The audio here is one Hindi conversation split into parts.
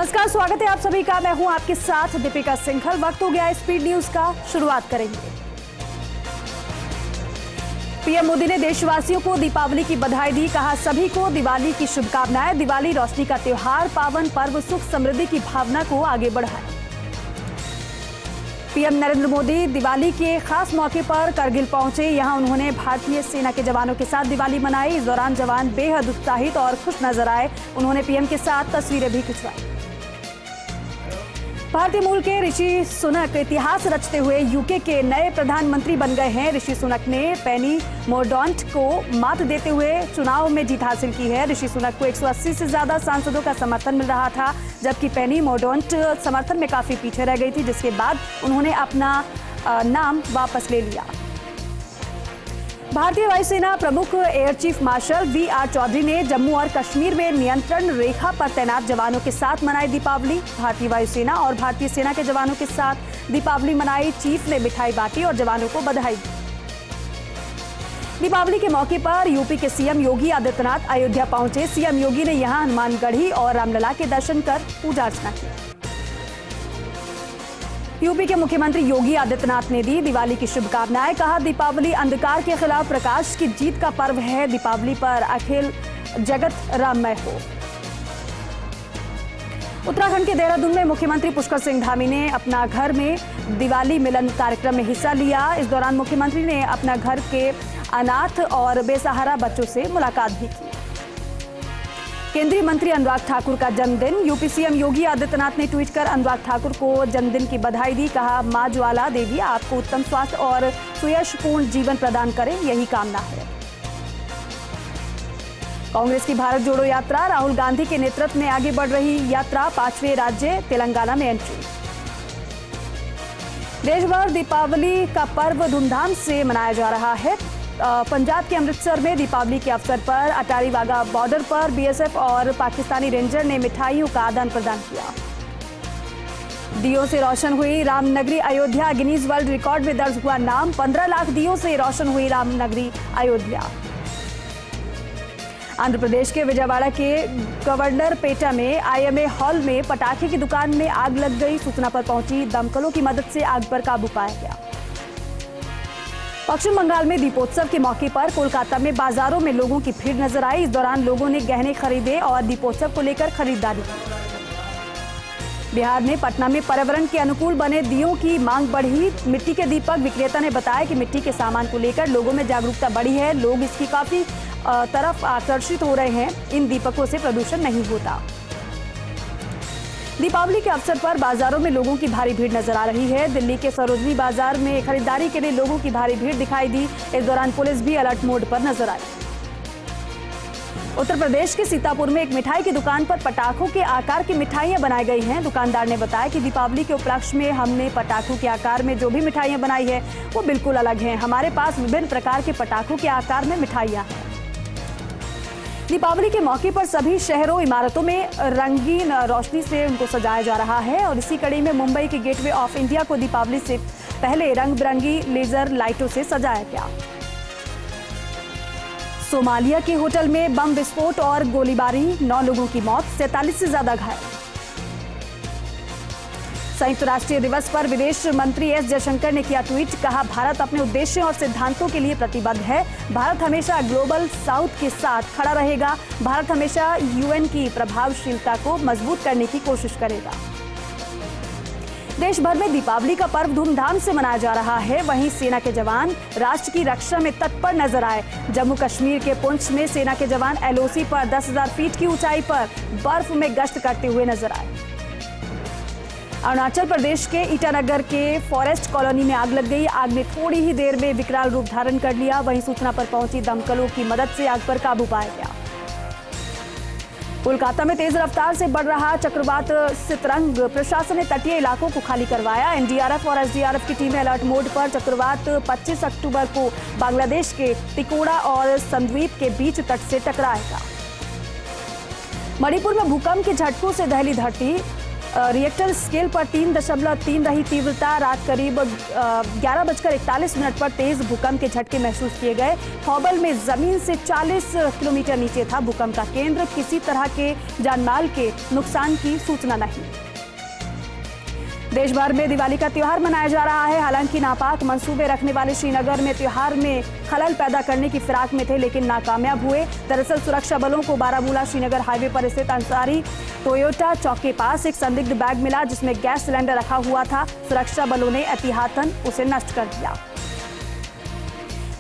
नमस्कार, स्वागत है आप सभी का। मैं हूं आपके साथ दीपिका सिंघल। वक्त हो गया स्पीड न्यूज का, शुरुआत करेंगे। पीएम मोदी ने देशवासियों को दीपावली की बधाई दी। कहा, सभी को दिवाली की शुभकामनाएं। दिवाली रोशनी का त्योहार, पावन पर्व सुख समृद्धि की भावना को आगे बढ़ाए। पीएम नरेंद्र मोदी दिवाली के खास मौके पर करगिल पहुंचे। यहां उन्होंने भारतीय सेना के जवानों के साथ दिवाली मनाई। इस दौरान जवान बेहद उत्साहित और खुश नजर आए। उन्होंने पीएम के साथ तस्वीरें भी खिंचवाई। भारतीय मूल के ऋषि सुनक इतिहास रचते हुए यूके के नए प्रधानमंत्री बन गए हैं। ऋषि सुनक ने पेनी मोरडॉन्ट को मात देते हुए चुनाव में जीत हासिल की है। ऋषि सुनक को 180 से ज्यादा सांसदों का समर्थन मिल रहा था, जबकि पेनी मोरडॉन्ट समर्थन में काफी पीछे रह गई थी, जिसके बाद उन्होंने अपना नाम वापस ले लिया। भारतीय वायुसेना प्रमुख air chief marshal VR Chaudhary ने जम्मू और कश्मीर में नियंत्रण रेखा पर तैनात जवानों के साथ मनाई दीपावली। भारतीय वायुसेना और भारतीय सेना के जवानों के साथ दीपावली मनाई। चीफ ने मिठाई बांटी और जवानों को बधाई दी। दीपावली के मौके पर यूपी के सीएम योगी आदित्यनाथ अयोध्या पहुंचे। सीएम योगी ने यहां हनुमानगढ़ी और रामलला के दर्शन कर पूजा अर्चना की। यूपी के मुख्यमंत्री योगी आदित्यनाथ ने दी दिवाली की शुभकामनाएं। कहा, दीपावली अंधकार के खिलाफ प्रकाश की जीत का पर्व है। दीपावली पर अखिल जगत राममय हो। उत्तराखंड के देहरादून में मुख्यमंत्री पुष्कर सिंह धामी ने अपना घर में दिवाली मिलन कार्यक्रम में हिस्सा लिया। इस दौरान मुख्यमंत्री ने अपना घर के अनाथ और बेसहारा बच्चों से मुलाकात भी की। केंद्रीय मंत्री अनुराग ठाकुर का जन्मदिन। यूपी सीएम योगी आदित्यनाथ ने ट्वीट कर अनुराग ठाकुर को जन्मदिन की बधाई दी। कहा, मां ज्वाला देवी आपको उत्तम स्वास्थ्य और सुयशपूर्ण जीवन प्रदान करें, यही कामना है। कांग्रेस की भारत जोड़ो यात्रा। राहुल गांधी के नेतृत्व में आगे बढ़ रही यात्रा। 5वें राज्य तेलंगाना में एंट्री। देश भर दीपावली का पर्व धूमधाम से मनाया जा रहा है। पंजाब के अमृतसर में दीपावली के अवसर पर अटारी वाघा बॉर्डर पर बीएसएफ और पाकिस्तानी रेंजर ने मिठाइयों का आदान प्रदान किया। दियों से रोशन हुई रामनगरी अयोध्या। गिनीज वर्ल्ड रिकॉर्ड में दर्ज हुआ नाम। 15 लाख दियों से रोशन हुई रामनगरी अयोध्या। आंध्र प्रदेश के विजयवाड़ा के गवर्नर पेटा में आईएमए हॉल में पटाखे की दुकान में आग लग गई। सूचना पर पहुंची दमकलों की मदद से आग पर काबू पाया गया। पश्चिम बंगाल में दीपोत्सव के मौके पर कोलकाता में बाजारों में लोगों की भीड़ नजर आई। इस दौरान लोगों ने गहने खरीदे और दीपोत्सव को लेकर खरीदारी की। बिहार में पटना में पर्यावरण के अनुकूल बने दियों की मांग बढ़ी। मिट्टी के दीपक विक्रेता ने बताया कि मिट्टी के सामान को लेकर लोगों में जागरूकता बढ़ी है। लोग इसकी काफी तरफ आकर्षित हो रहे हैं। इन दीपकों से प्रदूषण नहीं होता। दीपावली के अवसर पर बाजारों में लोगों की भारी भीड़ नजर आ रही है। दिल्ली के सरोजनी बाजार में खरीदारी के लिए लोगों की भारी भीड़ दिखाई दी। इस दौरान पुलिस भी अलर्ट मोड पर नजर आई। उत्तर प्रदेश के सीतापुर में एक मिठाई की दुकान पर पटाखों के आकार की मिठाइयां बनाई गई हैं। दुकानदार ने बताया कि दीपावली के उपलक्ष्य में हमने पटाखों के आकार में जो भी मिठाइयां बनाई है वो बिल्कुल अलग हैं। हमारे पास विभिन्न प्रकार के पटाखों के आकार में मिठाइयां हैं। दीपावली के मौके पर सभी शहरों इमारतों में रंगीन रोशनी से उनको सजाया जा रहा है और इसी कड़ी में मुंबई के गेटवे ऑफ इंडिया को दीपावली से पहले रंग बिरंगी लेजर लाइटों से सजाया गया। सोमालिया के होटल में बम विस्फोट और गोलीबारी, 9 लोगों की मौत, 47 से ज्यादा घायल। संयुक्त राष्ट्रीय दिवस पर विदेश मंत्री एस जयशंकर ने किया ट्वीट। कहा, भारत अपने उद्देश्यों और सिद्धांतों के लिए प्रतिबद्ध है। भारत हमेशा ग्लोबल साउथ के साथ खड़ा रहेगा। भारत हमेशा यूएन की प्रभावशीलता को मजबूत करने की कोशिश करेगा। देश भर में दीपावली का पर्व धूमधाम से मनाया जा रहा है। वहीं सेना के जवान राष्ट्र की रक्षा में तत्पर नजर आए। जम्मू कश्मीर के पुंछ में सेना के जवान एलओसी पर 10,000 फीट की ऊंचाई पर बर्फ में गश्त करते हुए नजर आए। अरुणाचल प्रदेश के ईटानगर के फॉरेस्ट कॉलोनी में आग लग गई। आग ने थोड़ी ही देर में विकराल रूप धारण कर लिया। वहीं सूचना पर पहुंची दमकलों की मदद से आग पर काबू पाया गया। कोलकाता में तेज रफ्तार से बढ़ रहा चक्रवात सितरंग। प्रशासन ने तटीय इलाकों को खाली करवाया। एनडीआरएफ और एसडीआरएफ की टीमें अलर्ट मोड पर। चक्रवात 25 अक्टूबर को बांग्लादेश के तिकोड़ा और संद्वीप के बीच तट से टकराएगा। मणिपुर में भूकंप के झटकों से दहली धरती। रिएक्टर स्केल पर 3.3 रही तीव्रता। रात करीब 11:41 पर तेज भूकंप के झटके महसूस किए गए। खौबल में जमीन से 40 किलोमीटर नीचे था भूकंप का केंद्र। किसी तरह के जानमाल के नुकसान की सूचना नहीं। देश भर में दिवाली का त्योहार मनाया जा रहा है। हालांकि नापाक मंसूबे रखने वाले श्रीनगर में त्योहार में खलल पैदा करने की फिराक में थे, लेकिन नाकामयाब हुए। दरअसल सुरक्षा बलों को बारामूला श्रीनगर हाईवे पर स्थित अंसारी टोयोटा चौक के पास एक संदिग्ध बैग मिला जिसमें गैस सिलेंडर रखा हुआ था। सुरक्षा बलों ने एहतियातन उसे नष्ट कर दिया।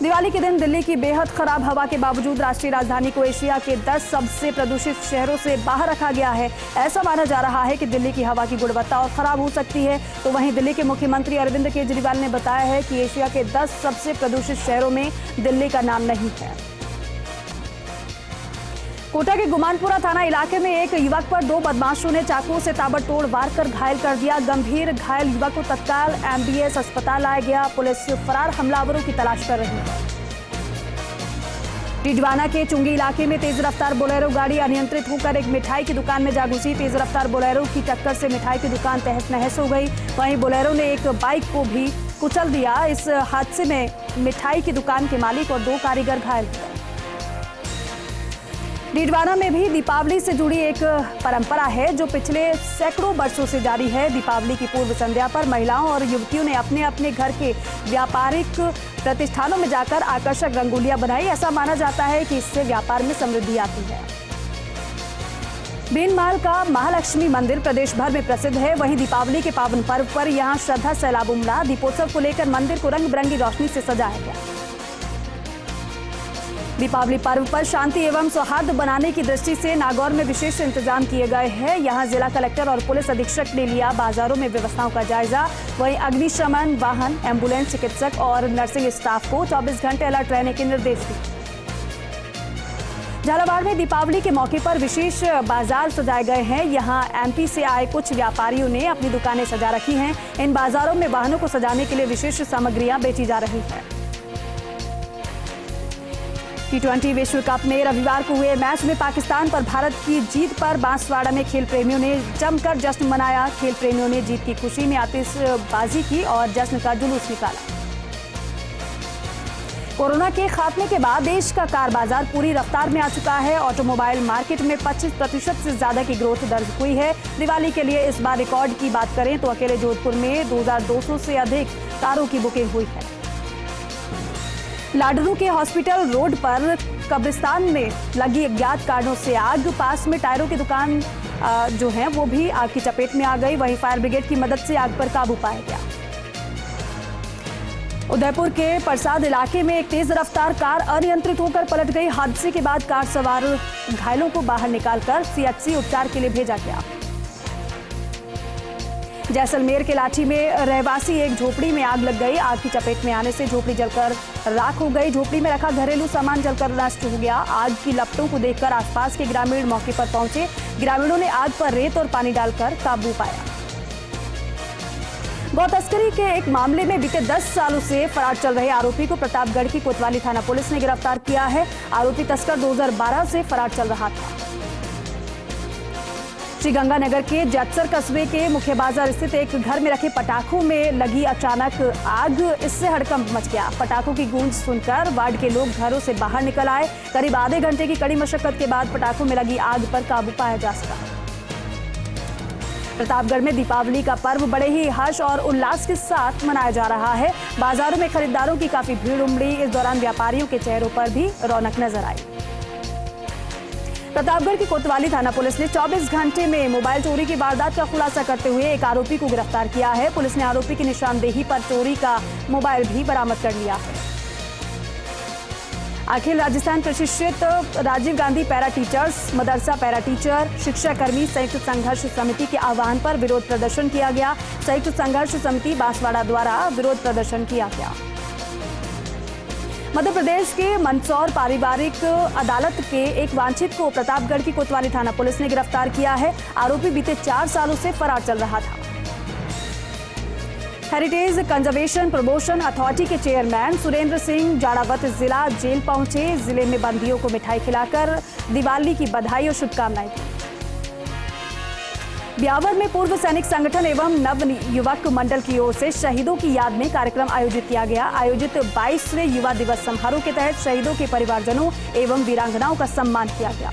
दिवाली के दिन दिल्ली की बेहद खराब हवा के बावजूद राष्ट्रीय राजधानी को एशिया के 10 सबसे प्रदूषित शहरों से बाहर रखा गया है। ऐसा माना जा रहा है कि दिल्ली की हवा की गुणवत्ता और खराब हो सकती है। तो वहीं दिल्ली के मुख्यमंत्री अरविंद केजरीवाल ने बताया है कि एशिया के 10 सबसे प्रदूषित शहरों में दिल्ली का नाम नहीं है। कोटा के गुमानपुरा थाना इलाके में एक युवक पर 2 बदमाशों ने चाकू से ताबड़तोड़ वार कर घायल कर दिया। गंभीर घायल युवक को तत्काल एमबीएस अस्पताल लाया गया। पुलिस फरार हमलावरों की तलाश कर रही है। टिडवाना के चुंगी इलाके में तेज रफ्तार बोलेरो गाड़ी अनियंत्रित होकर एक मिठाई की दुकान में जा घुसी। तेज रफ्तार बोलेरो की टक्कर से मिठाई की दुकान तहस नहस हो गई। वहीं बोलेरो ने एक बाइक को भी कुचल दिया। इस हादसे में मिठाई की दुकान के मालिक और 2 कारीगर घायल हुए। टिडवाना में भी दीपावली से जुड़ी एक परंपरा है जो पिछले सैकड़ों वर्षों से जारी है। दीपावली की पूर्व संध्या पर महिलाओं और युवतियों ने अपने अपने घर के व्यापारिक प्रतिष्ठानों में जाकर आकर्षक रंगोलियां बनाई। ऐसा माना जाता है कि इससे व्यापार में समृद्धि आती है। बीनमाल का महालक्ष्मी मंदिर प्रदेश भर में प्रसिद्ध है। वहीं दीपावली के पावन पर्व पर यहां श्रद्धा सैलाब उमड़ा। दीपोत्सव को लेकर मंदिर को रंग बिरंगी रोशनी से सजाया गया। दीपावली पर्व पर शांति एवं सौहार्द बनाने की दृष्टि से नागौर में विशेष इंतजाम किए गए हैं। यहां जिला कलेक्टर और पुलिस अधीक्षक ने लिया बाजारों में व्यवस्थाओं का जायजा। वहीं अग्निशमन वाहन, एम्बुलेंस, चिकित्सक और नर्सिंग स्टाफ को 24 घंटे अलर्ट रहने के निर्देश दिए। झालावाड़ में दीपावली के मौके पर विशेष बाजार सजाए गए हैं। यहां एमपी से आए कुछ व्यापारियों ने अपनी दुकानें सजा रखी हैं। इन बाजारों में वाहनों को सजाने के लिए विशेष सामग्रियां बेची जा रही हैं। T20 विश्व कप में रविवार को हुए मैच में पाकिस्तान पर भारत की जीत पर बांसवाड़ा में खेल प्रेमियों ने जमकर जश्न मनाया। खेल प्रेमियों ने जीत की खुशी में आतिशबाजी की और जश्न का जुलूस निकाला। कोरोना के खात्मे के बाद देश का कार बाजार पूरी रफ्तार में आ चुका है। ऑटोमोबाइल मार्केट में 25% से ज्यादा की ग्रोथ दर्ज हुई है। दिवाली के लिए इस बार रिकॉर्ड की बात करें तो अकेले जोधपुर में 2200 से अधिक कारों की बुकिंग हुई है। लाडरू के हॉस्पिटल रोड पर कब्रिस्तान में लगी अज्ञात कारणों से आग। पास में टायरों की दुकान जो है वो भी आग की चपेट में आ गई। वहीं फायर ब्रिगेड की मदद से आग पर काबू पाया गया। उदयपुर के प्रसाद इलाके में एक तेज रफ्तार कार अनियंत्रित होकर पलट गई। हादसे के बाद कार सवार घायलों को बाहर निकालकर सीएचसी उपचार के लिए भेजा गया। जैसलमेर के लाठी में रहवासी एक झोपड़ी में आग लग गई। आग की चपेट में आने से झोपड़ी जलकर राख हो गई। झोपड़ी में रखा घरेलू सामान जलकर नष्ट हो गया। आग की लपटों को देखकर आसपास के ग्रामीण मौके पर पहुंचे। ग्रामीणों ने आग पर रेत और पानी डालकर काबू पाया। गौ तस्करी के एक मामले में बीते 10 सालों से फरार चल रहे आरोपी को प्रतापगढ़ की कोतवाली थाना पुलिस ने गिरफ्तार किया है। आरोपी तस्कर 2012 से फरार चल रहा था। श्रीगंगानगर के जटसर कस्बे के मुख्य बाजार स्थित एक घर में रखे पटाखों में लगी अचानक आग। इससे हड़कंप मच गया। पटाखों की गूंज सुनकर वार्ड के लोग घरों से बाहर निकल आए। करीब आधे घंटे की कड़ी मशक्कत के बाद पटाखों में लगी आग पर काबू पाया जा सका। प्रतापगढ़ में दीपावली का पर्व बड़े ही हर्ष और उल्लास के साथ मनाया जा रहा है। बाजारों में खरीदारों की काफी भीड़ उमड़ी। इस दौरान व्यापारियों के चेहरों पर भी रौनक नजर आई। प्रतापगढ़ की कोतवाली थाना पुलिस ने 24 घंटे में मोबाइल चोरी की वारदात का खुलासा करते हुए एक आरोपी को गिरफ्तार किया है। पुलिस ने आरोपी की निशानदेही पर चोरी का मोबाइल भी बरामद कर लिया है। अखिल राजस्थान प्रशिक्षित राजीव गांधी पैरा टीचर्स मदरसा पैरा टीचर शिक्षाकर्मी संयुक्त संघर्ष समिति के आह्वान पर विरोध प्रदर्शन किया गया। संयुक्त संघर्ष समिति बांसवाड़ा द्वारा विरोध प्रदर्शन किया गया। मध्य प्रदेश के मंदसौर पारिवारिक अदालत के एक वांछित को प्रतापगढ़ की कोतवाली थाना पुलिस ने गिरफ्तार किया है। आरोपी बीते 4 सालों से फरार चल रहा था। हेरिटेज कंजर्वेशन प्रमोशन अथॉरिटी के चेयरमैन सुरेंद्र सिंह जाड़ावत जिला जेल पहुंचे। जिले में बंदियों को मिठाई खिलाकर दिवाली की बधाई और शुभकामनाएं दी। ब्यावर में पूर्व सैनिक संगठन एवं नव युवक मंडल की ओर से शहीदों की याद में कार्यक्रम आयोजित किया गया। आयोजित 22वें युवा दिवस समारोह के तहत शहीदों के परिवारजनों एवं वीरांगनाओं का सम्मान किया गया।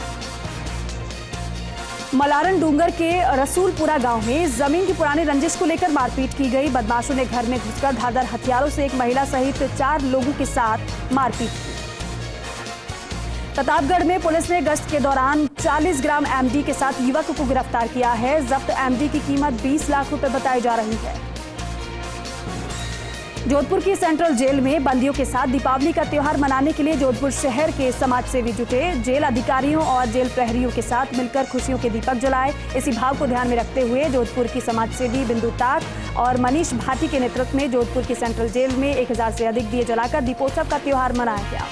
मलारन डूंगर के रसूलपुरा गांव में जमीन की पुरानी रंजिश को लेकर मारपीट की गई। बदमाशों ने घर में घुसकर धारदार हथियारों से एक महिला सहित 4 लोगों के साथ मारपीट की। प्रतापगढ़ में पुलिस ने गश्त के दौरान 40 ग्राम एमडी के साथ युवक को गिरफ्तार किया है। जब्त एमडी की कीमत 20 लाख रुपए बताई जा रही है। जोधपुर की सेंट्रल जेल में बंदियों के साथ दीपावली का त्योहार मनाने के लिए जोधपुर शहर के समाज सेवी जुटे। जेल अधिकारियों और जेल प्रहरियों के साथ मिलकर खुशियों के दीपक जलाए। इसी भाव को ध्यान में रखते हुए जोधपुर की समाज सेवी बिंदु ताक और मनीष भाटी के नेतृत्व में जोधपुर की सेंट्रल जेल में 1000 से अधिक दिए जलाकर दीपोत्सव का त्योहार मनाया गया।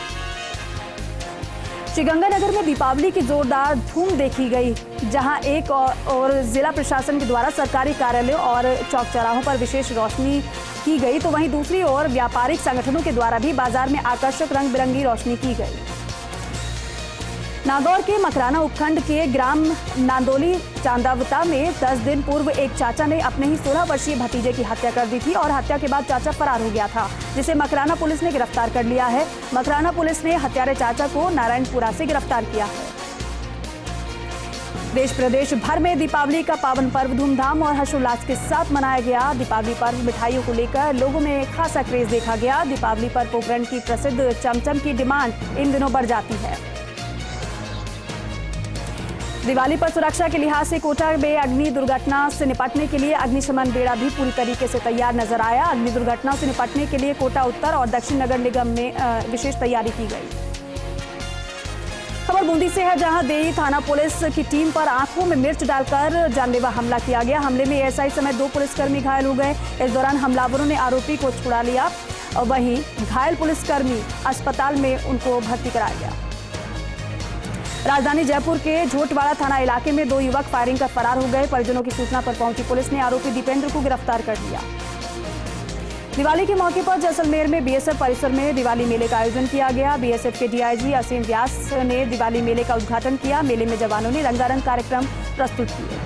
श्रीगंगानगर में दीपावली की जोरदार धूम देखी गई, जहां एक और जिला प्रशासन के द्वारा सरकारी कार्यालयों और चौक चौराहों पर विशेष रोशनी की गई, तो वहीं दूसरी ओर व्यापारिक संगठनों के द्वारा भी बाजार में आकर्षक रंग बिरंगी रोशनी की गई। नागौर के मकराना उपखंड के ग्राम नांदोली चांदावता में 10 दिन पूर्व एक चाचा ने अपने ही 16 वर्षीय भतीजे की हत्या कर दी थी और हत्या के बाद चाचा फरार हो गया था, जिसे मकराना पुलिस ने गिरफ्तार कर लिया है। मकराना पुलिस ने हत्यारे चाचा को नारायणपुरा से गिरफ्तार किया है। देश प्रदेश भर में दीपावली का पावन पर्व धूमधाम और हर्षोल्लास के साथ मनाया गया। दीपावली पर्व मिठाइयों को लेकर लोगों में खासा क्रेज देखा गया। दीपावली पर पोखरण की प्रसिद्ध चमचम की डिमांड इन दिनों बढ़ जाती है। दिवाली पर सुरक्षा के लिहाज से कोटा में अग्नि दुर्घटना से निपटने के लिए अग्निशमन बेड़ा भी पूरी तरीके से तैयार नजर आया। अग्नि दुर्घटना से निपटने के लिए कोटा उत्तर और दक्षिण नगर निगम में विशेष तैयारी की गई। खबर बूंदी से है, जहां देई थाना पुलिस की टीम पर आंखों में मिर्च डालकर जानलेवा हमला किया गया। हमले में एएसआई समेत 2 पुलिसकर्मी घायल हो गए। इस दौरान हमलावरों ने आरोपी को छुड़ा लिया और वहीं घायल पुलिसकर्मी अस्पताल में उनको भर्ती कराया गया। राजधानी जयपुर के झोटवाड़ा थाना इलाके में 2 युवक फायरिंग कर फरार हो गए। परिजनों की सूचना पर पहुंची पुलिस ने आरोपी दीपेंद्र को गिरफ्तार कर लिया। दिवाली के मौके पर जैसलमेर में बीएसएफ परिसर में दिवाली मेले का आयोजन किया गया। बीएसएफ के डीआईजी असीम व्यास ने दिवाली मेले का उद्घाटन किया। मेले में जवानों ने रंगारंग कार्यक्रम प्रस्तुत किए।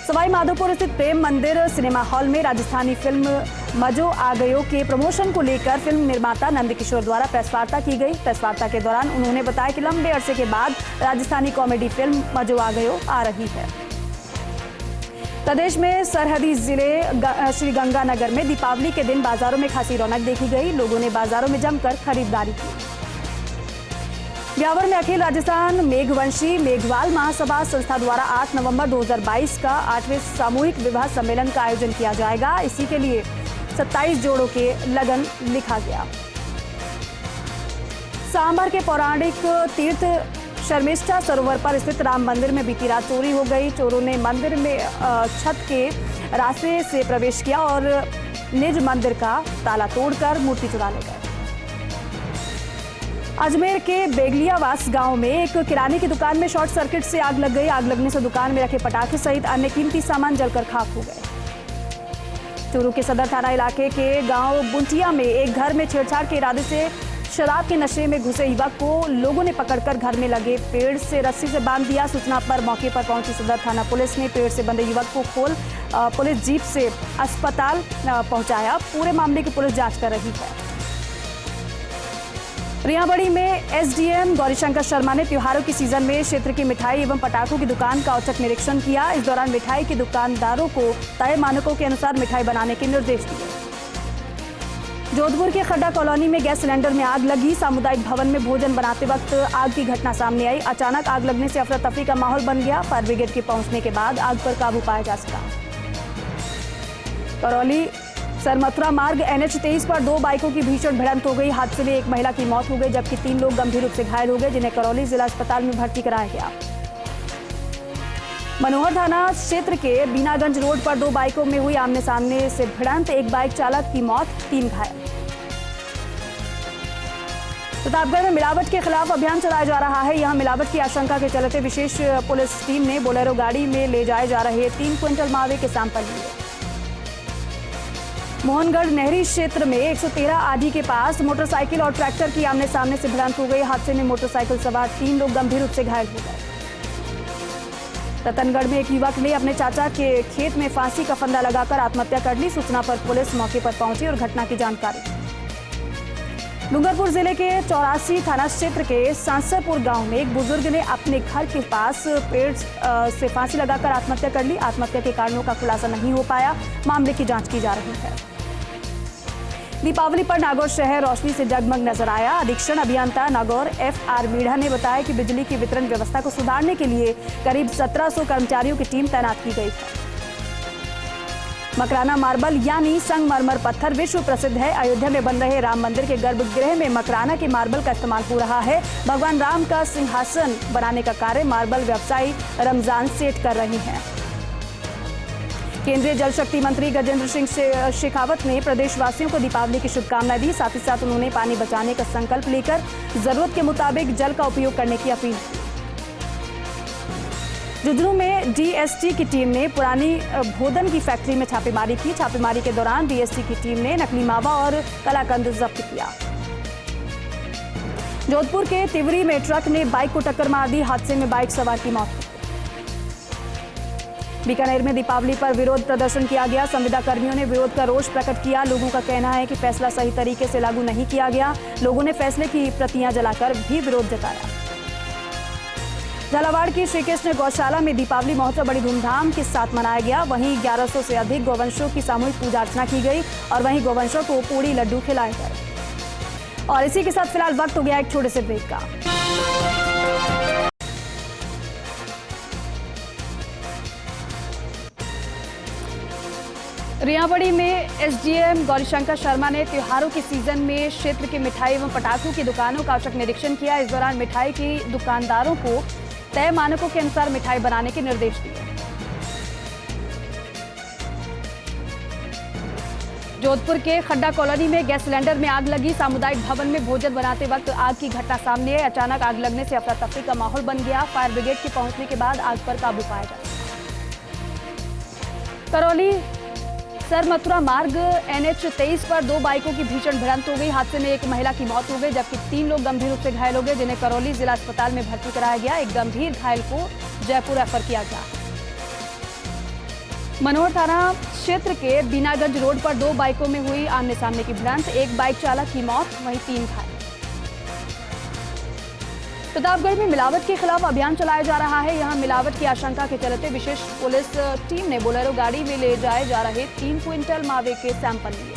सवाई माधोपुर स्थित प्रेम मंदिर सिनेमा हॉल में राजस्थानी फिल्म मजो आ गयो के प्रमोशन को लेकर फिल्म निर्माता नंदकिशोर द्वारा प्रेस वार्ता की गई। प्रेस वार्ता के दौरान उन्होंने बताया कि लंबे अरसे के बाद राजस्थानी कॉमेडी फिल्म मजो आ गयो आ रही है। प्रदेश में सरहदी जिले श्रीगंगानगर में दीपावली के दिन बाजारों में खासी रौनक देखी गई। लोगों ने बाजारों में जमकर खरीदारी की। ब्यावर में अखिल राजस्थान मेघवंशी मेघवाल महासभा संस्था द्वारा 8 नवंबर 2022 का 8वें सामूहिक विवाह सम्मेलन का आयोजन किया जाएगा। इसी के लिए 27 जोड़ों के लगन लिखा गया। सांभर के पौराणिक तीर्थ शर्मिष्ठा सरोवर पर स्थित राम मंदिर में बीती रात चोरी हो गई। चोरों ने मंदिर में छत के रास्ते से प्रवेश किया और निज मंदिर का ताला तोड़कर मूर्ति चुरा ले गए। अजमेर के बेगलियावास गांव में एक किराने की दुकान में शॉर्ट सर्किट से आग लग गई। आग लगने से दुकान में रखे पटाखे सहित अन्य कीमती सामान जलकर खाक हो गए। चूरू के सदर थाना इलाके के गांव बुंटिया में एक घर में छेड़छाड़ के इरादे से शराब के नशे में घुसे युवक को लोगों ने पकड़कर घर में लगे पेड़ से रस्सी से बांध दिया। सूचना पर मौके पर पहुंची सदर थाना पुलिस ने पेड़ से बंधे युवक को पुलिस जीप से अस्पताल पहुंचाया। पूरे मामले की पुलिस जांच कर रही है। रियाबड़ी में एसडीएम गौरीशंकर शर्मा ने त्योहारों की सीजन में क्षेत्र की मिठाई एवं पटाखों की दुकान का औचक निरीक्षण किया। इस दौरान मिठाई के दुकानदारों को तय मानकों के अनुसार मिठाई बनाने के निर्देश दिए। जोधपुर के खड्डा कॉलोनी में गैस सिलेंडर में आग लगी। सामुदायिक भवन में भोजन बनाते वक्त आग की घटना सामने आई। अचानक आग लगने से अफरा तफरी का माहौल बन गया। फायर ब्रिगेड के पहुंचने के बाद आग पर काबू पाया जा सका। करौली सरमथुरा मार्ग NH23 पर 2 बाइकों की भीषण भिड़ंत हो गई। हादसे में एक महिला की मौत हो गई, जबकि 3 लोग गंभीर रूप से घायल हो गए, जिन्हें करौली जिला अस्पताल में भर्ती कराया गया। मनोहर थाना क्षेत्र के बीनागंज रोड पर 2 बाइकों में हुई आमने सामने से भिड़ंत। एक बाइक चालक की मौत, 3 घायल। प्रतापगढ़ में मिलावट के खिलाफ अभियान चलाया जा रहा है। यहां मिलावट की आशंका के चलते विशेष पुलिस टीम ने बोलेरो गाड़ी में ले जाए जा रहे 3 क्विंटल मावे के सैंपल लिए। मोहनगढ़ नहरी क्षेत्र में 113 आधी के पास मोटरसाइकिल और ट्रैक्टर की आमने सामने से भिड़ंत हो गई। हादसे में मोटरसाइकिल सवार 3 लोग गंभीर रूप से घायल हो गए। रतनगढ़ में एक युवक ने अपने चाचा के खेत में फांसी का फंदा लगाकर आत्महत्या कर ली। सूचना पर पुलिस मौके पर पहुंची और घटना की जानकारी। डूंगरपुर जिले के 84 थाना क्षेत्र के सांसरपुर गांव में एक बुजुर्ग ने अपने घर के पास पेड़ से फांसी लगाकर आत्महत्या कर ली। आत्महत्या के कारणों का खुलासा नहीं हो पाया। मामले की जांच की जा रही है। दीपावली पर नागौर शहर रोशनी से जगमग नजर आया। अधीक्षण अभियंता नागौर FR मीणा ने बताया कि बिजली की वितरण व्यवस्था को सुधारने के लिए करीब 1700 कर्मचारियों की टीम तैनात की गई है। मकराना मार्बल यानी संगमरमर पत्थर विश्व प्रसिद्ध है। अयोध्या में बन रहे राम मंदिर के गर्भगृह में मकराना के मार्बल का इस्तेमाल हो रहा है। भगवान राम का सिंहासन बनाने का कार्य मार्बल व्यवसायी रमजान सेठ कर रहे हैं। केंद्रीय जल शक्ति मंत्री गजेंद्र सिंह शेखावत ने प्रदेशवासियों को दीपावली की शुभकामनाएं दी। साथ ही साथ उन्होंने पानी बचाने का संकल्प लेकर जरूरत के मुताबिक जल का उपयोग करने की अपील की। झुंझुनू में DST की टीम ने पुरानी भोदन की फैक्ट्री में छापेमारी की। छापेमारी के दौरान DST की टीम ने नकली मावा और कलाकंद जब्त किया। जोधपुर के तिवरी में ट्रक ने बाइक को टक्कर मार दी। हादसे में बाइक सवार की मौत हो गई। बीकानेर में दीपावली पर विरोध प्रदर्शन किया गया। संविदा कर्मियों ने विरोध का रोष प्रकट किया। लोगों का कहना है कि फैसला सही तरीके से लागू नहीं किया गया। लोगों ने फैसले की प्रतियां जलाकर भी विरोध जताया। झालावाड़ की श्रीकृष्ण गौशाला में दीपावली महोत्सव बड़ी धूमधाम के साथ मनाया गया। वहीं 1100 से अधिक गौवंशों की सामूहिक पूजा अर्चना की गई और वहीं गौवंशों को पूड़ी लड्डू खिलाए गए। और इसी के साथ फिलहाल वक्त हो गया एक छोटे से ब्रेक का। रियाबड़ी में SDM गौरीशंकर शर्मा ने त्योहारों के सीजन में क्षेत्र के मिठाई एवं पटाखों की दुकानों का औचक निरीक्षण किया। इस दौरान मिठाई की दुकानदारों को तय मानकों के अनुसार मिठाई बनाने के निर्देश दिए। जोधपुर के खड्डा कॉलोनी में गैस सिलेंडर में आग लगी। सामुदायिक भवन में भोजन बनाते वक्त आग की घटना सामने आई। अचानक आग लगने से अफरा तफरी का माहौल बन गया। फायर ब्रिगेड के पहुंचने के बाद आग पर काबू पाया जा सका। करौली सर मथुरा मार्ग NH 23 पर 2 बाइकों की भीषण भिड़ंत हो गई। हादसे में एक महिला की मौत हो गई जबकि 3 लोग गंभीर रूप से घायल हो गए, जिन्हें करौली जिला अस्पताल में भर्ती कराया गया। एक गंभीर घायल को जयपुर रेफर किया गया। मनोहर थाना क्षेत्र के बीनागंज रोड पर 2 बाइकों में हुई आमने सामने की भिड़ंत। एक बाइक चालक की मौत, वहीं 3 घायल। प्रतापगढ़ में मिलावट के खिलाफ अभियान चलाया जा रहा है। यहां मिलावट की आशंका के चलते विशेष पुलिस टीम ने बोलेरो गाड़ी में ले जाए जा रहे 3 क्विंटल मावे के सैंपल लिए।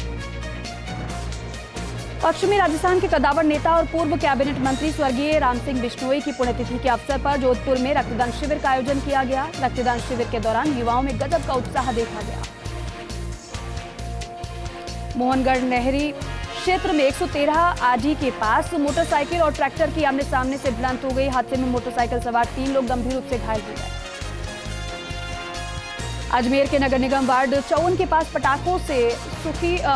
पश्चिमी राजस्थान के कद्दावर नेता और पूर्व कैबिनेट मंत्री स्वर्गीय राम सिंह बिश्नोई की पुण्यतिथि के अवसर पर जोधपुर में रक्तदान शिविर का आयोजन किया गया। रक्तदान शिविर के दौरान युवाओं में गजब का उत्साह देखा गया। मोहनगढ़ नहरी क्षेत्र में 113 आजी के पास मोटरसाइकिल और ट्रैक्टर की आमने सामने से भिड़ंत हो गई। हादसे में मोटरसाइकिल सवार 3 लोग गंभीर रूप से घायल हो गए। अजमेर के नगर निगम वार्ड 54 के पास पटाखों से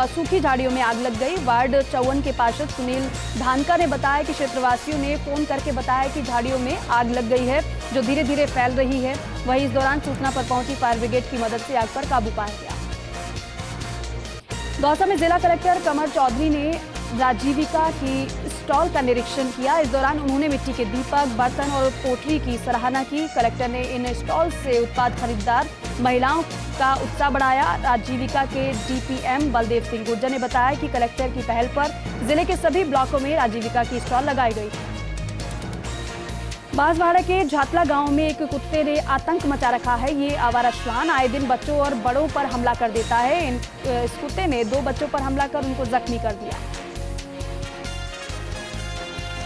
सूखी झाड़ियों में आग लग गई। वार्ड 54 के पार्षद सुनील धानका ने बताया कि क्षेत्रवासियों ने फोन करके बताया कि झाड़ियों में आग लग गई है जो धीरे धीरे फैल रही है। वहीं इस दौरान सूचना पर पहुंची फायर ब्रिगेड की मदद से आग पर काबू पाया गया। दौसा में जिला कलेक्टर कमर चौधरी ने राजीविका की स्टॉल का निरीक्षण किया। इस दौरान उन्होंने मिट्टी के दीपक, बर्तन और पोटरी की सराहना की। कलेक्टर ने इन स्टॉल से उत्पाद खरीदार महिलाओं का उत्साह बढ़ाया। राजीविका के DPM बलदेव सिंह गुर्जर ने बताया कि कलेक्टर की पहल पर जिले के सभी ब्लॉकों में राजीविका की स्टॉल लगाई गई। बांसवाड़ा के झातला गांव में एक कुत्ते ने आतंक मचा रखा है। ये आवारा श्वान आए दिन बच्चों और बड़ों पर हमला कर देता है। इस कुत्ते ने 2 बच्चों पर हमला कर उनको जख्मी कर दिया।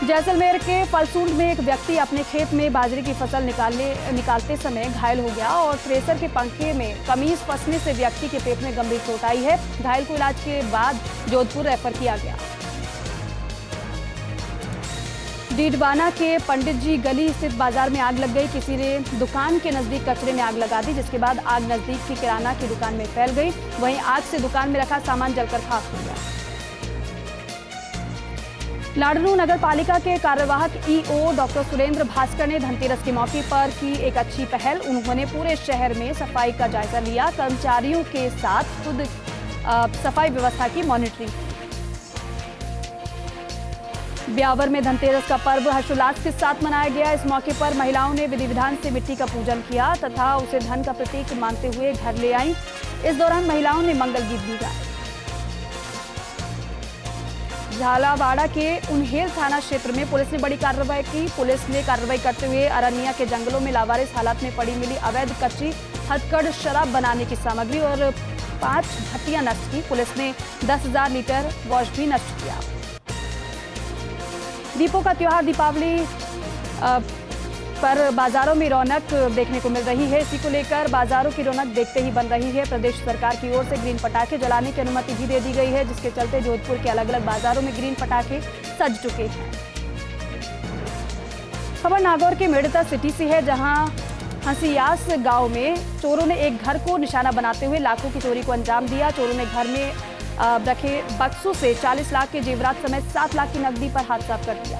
जैसलमेर के फलसूंड में एक व्यक्ति अपने खेत में बाजरे की फसल निकालते समय घायल हो गया और थ्रेसर के पंखे में कमीज फंसने से व्यक्ति के पेट में गंभीर चोट आई है। घायल को इलाज के बाद जोधपुर रेफर किया गया। डीडवाना के पंडित जी गली स्थित बाजार में आग लग गई। किसी ने दुकान के नजदीक कचरे में आग लगा दी, जिसके बाद आग नजदीक की किराना की दुकान में फैल गई। वहीं आग से दुकान में रखा सामान जलकर खाक हो गया। लाडनू नगर पालिका के कार्यवाहक EO डॉक्टर सुरेंद्र भास्कर ने धनतेरस के मौके पर की एक अच्छी पहल। उन्होंने पूरे शहर में सफाई का जायजा लिया। कर्मचारियों के साथ खुद सफाई व्यवस्था की मॉनिटरिंग। ब्यावर में धनतेरस का पर्व हर्षोल्लास के साथ मनाया गया। इस मौके पर महिलाओं ने विधि विधान से मिट्टी का पूजन किया तथा उसे धन का प्रतीक मानते हुए घर ले आईं। इस दौरान महिलाओं ने मंगल गीत भी गाए। झालावाड़ा के उन्हेल थाना क्षेत्र में पुलिस ने बड़ी कार्रवाई की। पुलिस ने कार्रवाई करते हुए अरनिया के जंगलों में लावारिस हालत में पड़ी मिली अवैध कच्ची हथकढ़ शराब बनाने की सामग्री और 5 भट्टियां नष्ट की। पुलिस ने 10,000 लीटर वॉश भी नष्ट किया। दीपों का त्योहार दीपावली पर बाजारों में रौनक देखने को मिल रही है। इसी को लेकर बाजारों की रौनक देखते ही बन रही है। प्रदेश सरकार की ओर से ग्रीन पटाखे जलाने की अनुमति भी दे दी गई है, जिसके चलते जोधपुर के अलग अलग बाजारों में ग्रीन पटाखे सज चुके हैं। खबर नागौर के मेड़ता सिटी से है, जहां हंसियास गांव में चोरों ने एक घर को निशाना बनाते हुए लाखों की चोरी को अंजाम दिया। चोरों ने घर में रखे बक्सों से 40 लाख के जेवरात समेत 7 लाख की नकदी पर हाथ साफ कर दिया।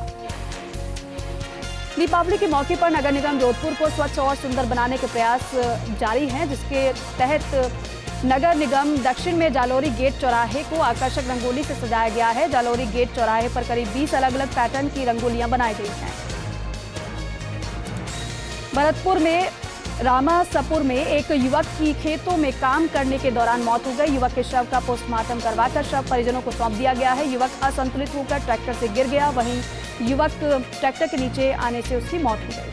दीपावली के मौके पर नगर निगम जोधपुर को स्वच्छ और सुंदर बनाने के प्रयास जारी हैं, जिसके तहत नगर निगम दक्षिण में जालोरी गेट चौराहे को आकर्षक रंगोली से सजाया गया है। जालोरी गेट चौराहे पर करीब 20 अलग अलग पैटर्न की रंगोलियां बनाई गई हैं। भरतपुर में रामासपुर में एक युवक की खेतों में काम करने के दौरान मौत हो गई। युवक के शव का पोस्टमार्टम करवाकर शव परिजनों को सौंप दिया गया है। युवक असंतुलित होकर ट्रैक्टर से गिर गया, वहीं युवक ट्रैक्टर के नीचे आने से उसकी मौत हो गई।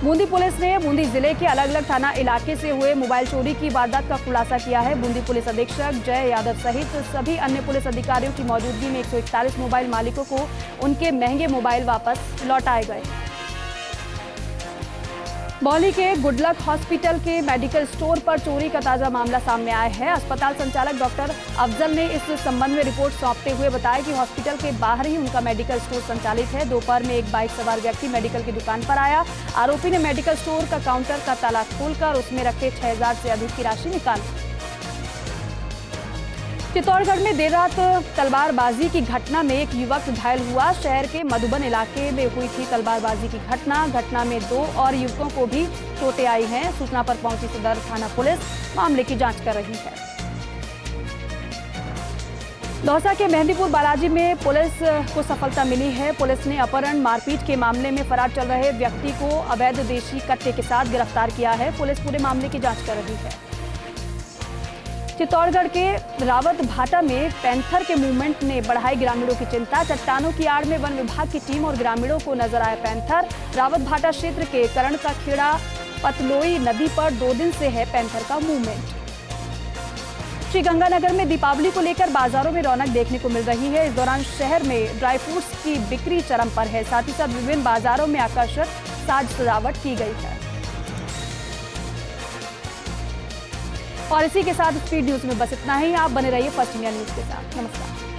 बूंदी पुलिस ने बूंदी जिले के अलग अलग थाना इलाके से हुए मोबाइल चोरी की वारदात का खुलासा किया है। बूंदी पुलिस अधीक्षक जय यादव सहित सभी अन्य पुलिस अधिकारियों की मौजूदगी में 141 मोबाइल मालिकों को उनके महंगे मोबाइल वापस लौटाए गए। बौली के गुडलक हॉस्पिटल के मेडिकल स्टोर पर चोरी का ताजा मामला सामने आया है। अस्पताल संचालक डॉक्टर अफजल ने इस संबंध में रिपोर्ट सौंपते हुए बताया कि हॉस्पिटल के बाहर ही उनका मेडिकल स्टोर संचालित है। दोपहर में एक बाइक सवार व्यक्ति मेडिकल की दुकान पर आया। आरोपी ने मेडिकल स्टोर का काउंटर का ताला खोलकर उसमें रखे 6,000 से अधिक की राशि निकाली। चित्तौड़गढ़ में देर रात तलवारबाजी की घटना में एक युवक घायल हुआ। शहर के मधुबन इलाके में हुई थी तलवारबाजी की घटना में 2 और युवकों को भी चोटें आई हैं। सूचना पर पहुंची सदर थाना पुलिस मामले की जांच कर रही है। दौसा के मेहंदीपुर बालाजी में पुलिस को सफलता मिली है। पुलिस ने अपहरण मारपीट के मामले में फरार चल रहे व्यक्ति को अवैध देशी कट्टे के साथ गिरफ्तार किया है। पुलिस पूरे मामले की जांच कर रही है। चित्तौड़गढ़ के रावत भाटा में पैंथर के मूवमेंट ने बढ़ाई ग्रामीणों की चिंता। चट्टानों की आड़ में वन विभाग की टीम और ग्रामीणों को नजर आया पैंथर। रावत भाटा क्षेत्र के करण का खेड़ा पतलोई नदी पर 2 दिन से है पैंथर का मूवमेंट। श्रीगंगानगर में दीपावली को लेकर बाजारों में रौनक देखने को मिल रही है। इस दौरान शहर में ड्राई फ्रूट्स की बिक्री चरम पर है। साथ ही साथ विभिन्न बाजारों में आकर्षक साज सजावट की गई है। और इसी के साथ स्पीड न्यूज में बस इतना ही। आप बने रहिए फर्स्ट इंडिया न्यूज के साथ। नमस्कार।